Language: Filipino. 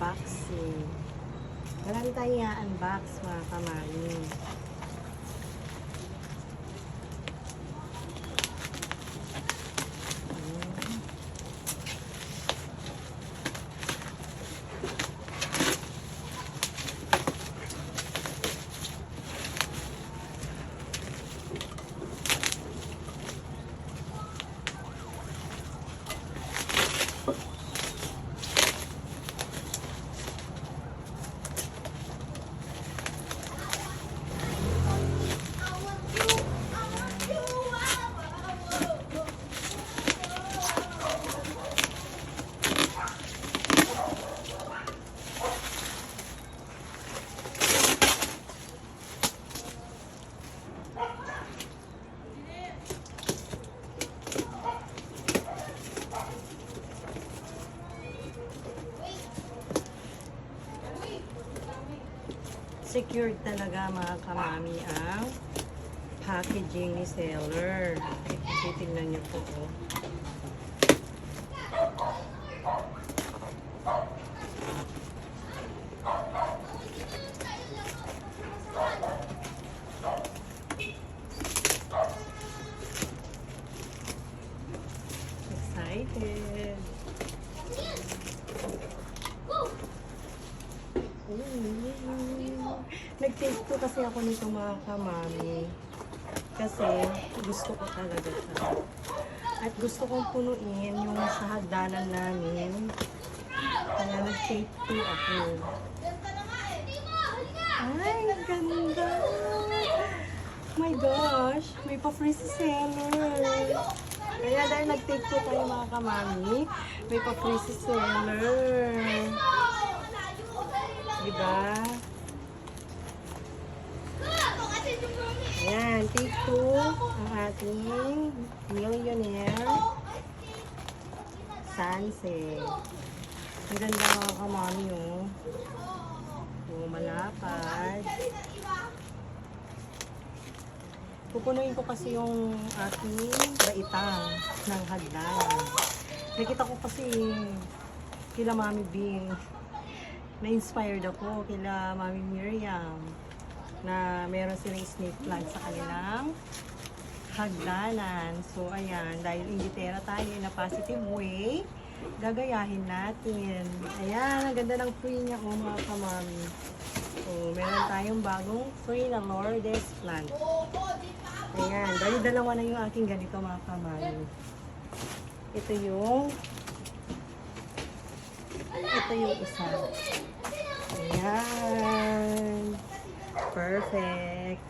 unboxing. Marami tayong i-unbox mga kamami. Secured talaga mga kamami ang packaging ni seller. Titignan niyo po. Excited. Nag-take ko kasi ako nito mga kamami. Kasi gusto ko talaga siya. At gusto kong punuin yung sa hagdanan namin. Kaya nag-take ko ako. Ay, ganda! My gosh! May pa-free si seller. Kaya dahil nag-take ko tayo mga kamami, may pa-free si seller. Diba? Ayan, take 2 ang ating millionaire sunset. Ang ganda mga kamami, oh. So, malapad. Pupunuin ko kasi yung ating baitang ng hagdan. Nakita ko kasi kila Mami Bing. Na-inspired ako kila Mami Miriam na meron silang snake plant sa kanilang hagdanan. So, ayan, dahil inditera tayo in a positive way, gagayahin natin. Ayan, ang ganda ng free niya, oh, mga kamami. So, meron tayong bagong free na Lourdes plant. Ayan, dahil dalawa na yung aking ganito, mga kamami. Ito yung isa. Ayan. Perfect.